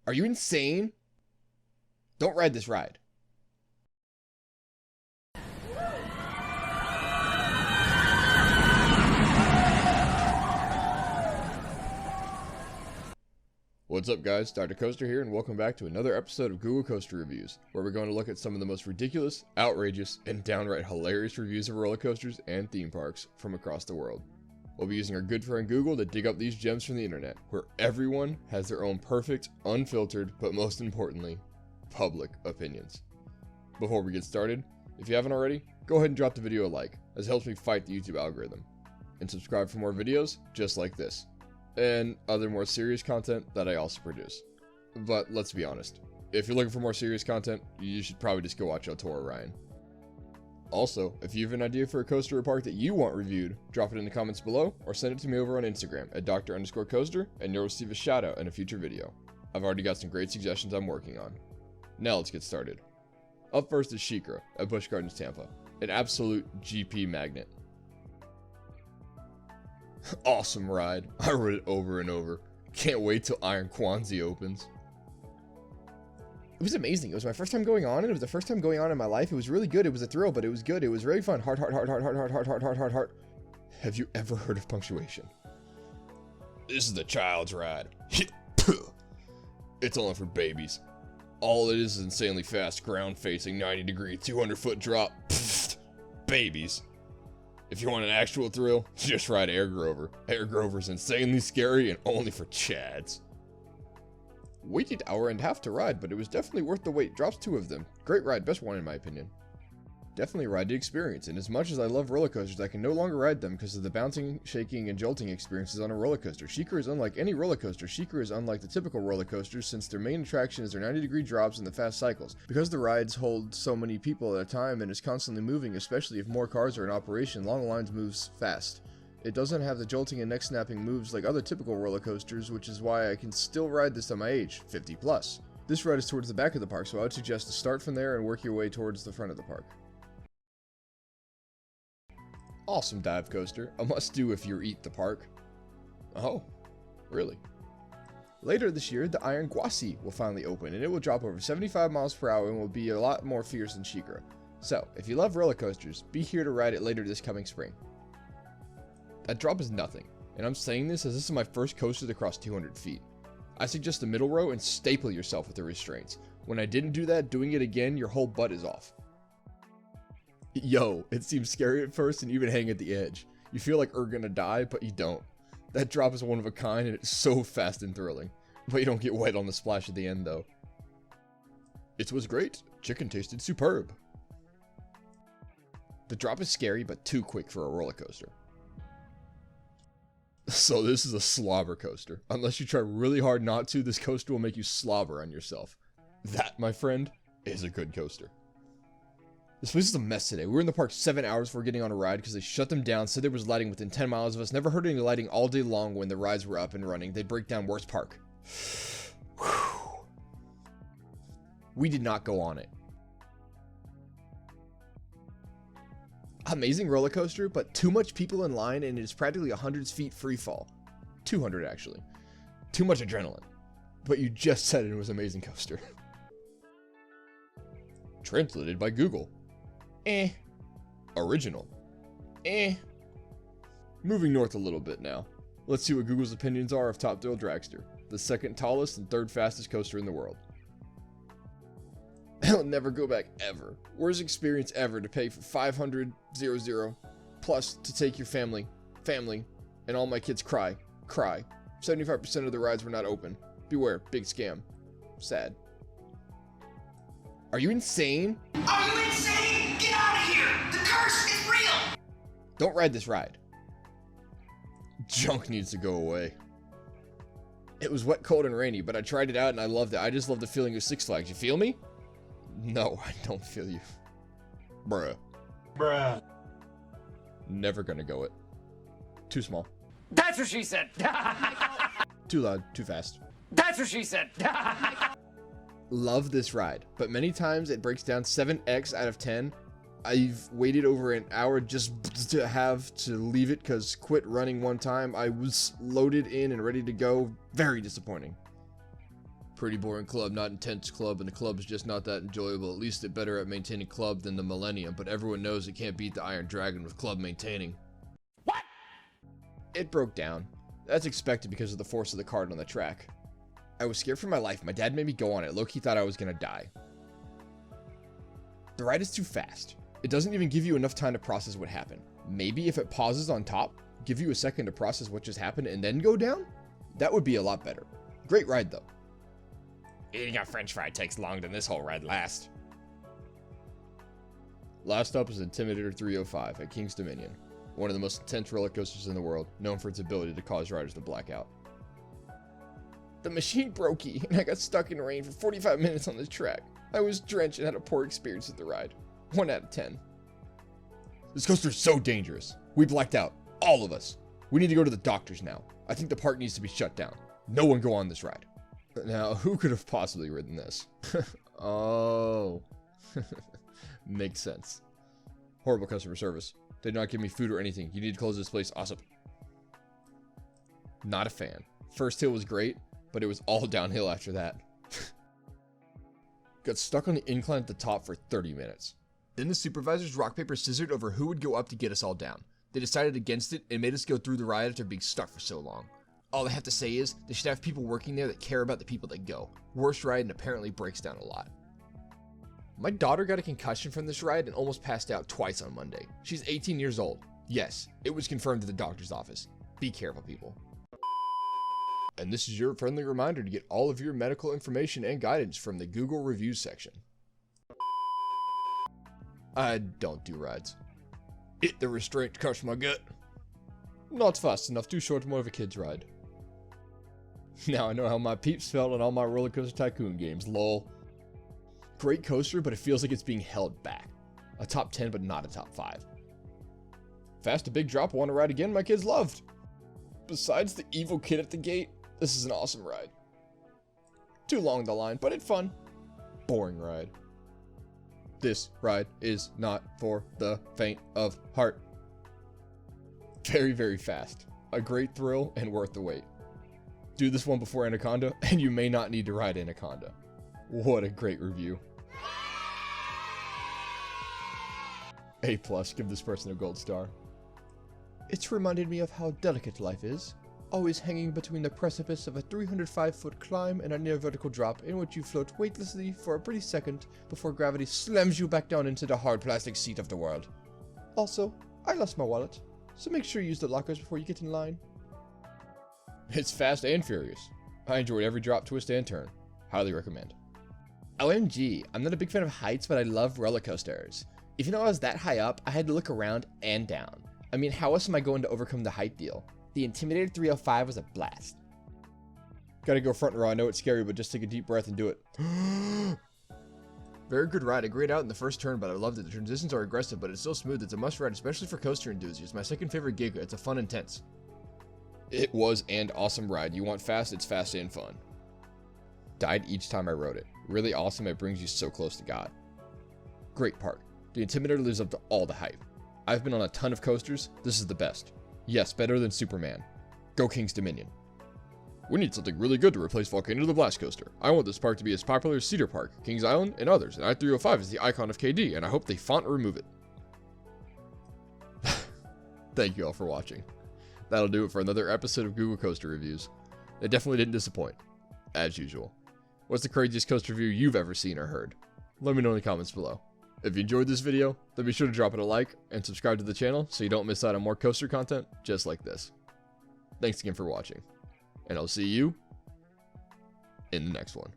Are you insane? Don't ride this ride. What's up guys, Dr. Coaster here, and welcome back to another episode of Google Coaster Reviews, where we're going to look at some of the most ridiculous, outrageous, and downright hilarious reviews of roller coasters and theme parks from across the world. We'll be using our good friend Google to dig up these gems from the internet, where everyone has their own perfect, unfiltered, but most importantly, public opinions. Before we get started, if you haven't already, go ahead and drop the video a like, as it helps me fight the YouTube algorithm. And subscribe for more videos just like this, and other more serious content that I also produce. But let's be honest, if you're looking for more serious content, you should probably just go watch El Toro Ryan. Also, if you have an idea for a coaster or park that you want reviewed, drop it in the comments below, or send it to me over on Instagram at Dr_Coaster, and you'll receive a shout out in a future video. I've already got some great suggestions I'm working on. Now let's get started. Up first is SheiKra at Busch Gardens Tampa, an absolute GP magnet. Awesome ride. I rode it over and over. Can't wait till Iron Kwanzaa opens. It was amazing. It was my first time going on, and it was the first time going on in my life. It was really good. It was a thrill, but it was good. It was really fun. Heart. Have you ever heard of punctuation? This is the child's ride. It's only for babies. All it is insanely fast, ground-facing, 90-degree, 200-foot drop. Babies. If you want an actual thrill, just ride Air Grover. Air Grover's insanely scary and only for chads. Waited an hour and a half to ride, but it was definitely worth the wait. Drops 2 of them. Great ride, best one in my opinion. Definitely ride the experience, and as much as I love roller coasters, I can no longer ride them because of the bouncing, shaking, and jolting experiences on a roller coaster. SheiKra is unlike any roller coaster. SheiKra is unlike the typical roller coasters since their main attraction is their 90-degree drops and the fast cycles. Because the rides hold so many people at a time and is constantly moving, especially if more cars are in operation, long lines moves fast. It doesn't have the jolting and neck snapping moves like other typical roller coasters, which is why I can still ride this at my age, 50 plus. This ride is towards the back of the park, so I would suggest to start from there and work your way towards the front of the park. Awesome dive coaster, a must do if you eat the park. Oh, really? Later this year, the Iron Kwanzaa will finally open, and it will drop over 75 miles per hour and will be a lot more fierce than SheiKra. So, if you love roller coasters, be here to ride it later this coming spring. That drop is nothing, and I'm saying this as this is my first coaster to cross 200 feet. I suggest the middle row and staple yourself with the restraints. When I didn't do that, doing it again, your whole butt is off. Yo, it seems scary at first and even hang at the edge. You feel like you're gonna die, but you don't. That drop is one of a kind and it's so fast and thrilling. But you don't get wet on the splash at the end though. It was great. Chicken tasted superb. The drop is scary but too quick for a roller coaster. So this is a slobber coaster. Unless you try really hard not to, this coaster will make you slobber on yourself. That, my friend, is a good coaster. This place is a mess today. We were in the park 7 hours before getting on a ride because they shut them down, said there was lighting within 10 miles of us. Never heard any lighting all day long when the rides were up and running. They'd break down worst park. We did not go on it. Amazing roller coaster, but too much people in line and it is practically 100 feet free fall. 200 actually. Too much adrenaline. But you just said it was an amazing coaster. Translated by Google. Original. Moving north a little bit now. Let's see what Google's opinions are of Top Thrill Dragster, the second tallest and third fastest coaster in the world. I'll never go back ever. Worst experience ever to pay for 500 plus to take your family, and all my kids cry. 75% of the rides were not open. Beware, big scam. Sad. Are you insane? Are you insane? Get out of here! The curse is real! Don't ride this ride. Junk needs to go away. It was wet, cold, and rainy, but I tried it out and I loved it. I just love the feeling of Six Flags. You feel me? No, I don't feel you. Bruh. Never gonna go it. Too small. That's what she said! Too loud, too fast. That's what she said! Love this ride, but many times it breaks down 7x out of 10. I've waited over an hour just to have to leave it because quit running one time. I was loaded in and ready to go. Very disappointing. Pretty boring club, not intense club, and the club's just not that enjoyable. At least it better at maintaining club than the Millennium, but everyone knows it can't beat the Iron Dragon with club maintaining. What? It broke down. That's expected because of the force of the cart on the track. I was scared for my life. My dad made me go on it. Low-key thought I was gonna die. The ride is too fast. It doesn't even give you enough time to process what happened. Maybe if it pauses on top, give you a second to process what just happened and then go down? That would be a lot better. Great ride though. Eating a french fry takes longer than this whole ride lasts. Last up is Intimidator 305 at King's Dominion. One of the most intense roller coasters in the world, known for its ability to cause riders to black out. The machine broke and I got stuck in the rain for 45 minutes on the track. I was drenched and had a poor experience with the ride. 1 out of 10. This coaster is so dangerous. We blacked out. All of us. We need to go to the doctors now. I think the park needs to be shut down. No one go on this ride. Now, who could have possibly ridden this? Oh. Makes sense. Horrible customer service. They did not give me food or anything. You need to close this place. Awesome. Not a fan. First hill was great, but it was all downhill after that. Got stuck on the incline at the top for 30 minutes. Then the supervisors rock, paper, scissored over who would go up to get us all down. They decided against it and made us go through the ride after being stuck for so long. All I have to say is, they should have people working there that care about the people that go. Worst ride and apparently breaks down a lot. My daughter got a concussion from this ride and almost passed out twice on Monday. She's 18 years old. Yes, it was confirmed at the doctor's office. Be careful, people. And this is your friendly reminder to get all of your medical information and guidance from the Google reviews section. I don't do rides. Hit the restraint to crush my gut. Not fast enough, too short, more of a kid's ride. Now I know how my peeps felt on all my Roller Coaster Tycoon games, lol. Great coaster, but it feels like it's being held back. A top 10, but not a top 5. Fast, a big drop, want to ride again, my kids loved. Besides the evil kid at the gate, this is an awesome ride. Too long the line, but it's fun. Boring ride. This ride is not for the faint of heart. Very, very fast. A great thrill and worth the wait. Do this one before Anaconda, and you may not need to ride Anaconda. What a great review. A+, give this person a gold star. It's reminded me of how delicate life is. Always hanging between the precipice of a 305-foot climb and a near vertical drop in which you float weightlessly for a brief second before gravity slams you back down into the hard plastic seat of the world. Also, I lost my wallet, so make sure you use the lockers before you get in line. It's fast and furious. I enjoyed every drop, twist, and turn. Highly recommend. OMG, I'm not a big fan of heights, but I love roller coasters. Even though I was that high up, I had to look around and down. I mean, how else am I going to overcome the height deal? The Intimidator 305 was a blast. Gotta go front row. I know it's scary, but just take a deep breath and do it. Very good ride. A great out in the first turn, but I loved it. The transitions are aggressive, but it's still smooth. It's a must ride, especially for coaster enthusiasts. My second favorite Giga. It's a fun intense. It was an awesome ride. You want fast, it's fast and fun. Died each time I rode it. Really awesome. It brings you so close to God. Great park. The Intimidator lives up to all the hype. I've been on a ton of coasters. This is the best. Yes, better than Superman. Go King's Dominion. We need something really good to replace Volcano the Blast Coaster. I want this park to be as popular as Cedar Park, Kings Island, and others, and I-305 is the icon of KD, and I hope they font remove it. Thank you all for watching. That'll do it for another episode of Google Coaster Reviews. They definitely didn't disappoint, as usual. What's the craziest coaster review you've ever seen or heard? Let me know in the comments below. If you enjoyed this video, then be sure to drop it a like and subscribe to the channel so you don't miss out on more coaster content just like this. Thanks again for watching, and I'll see you in the next one.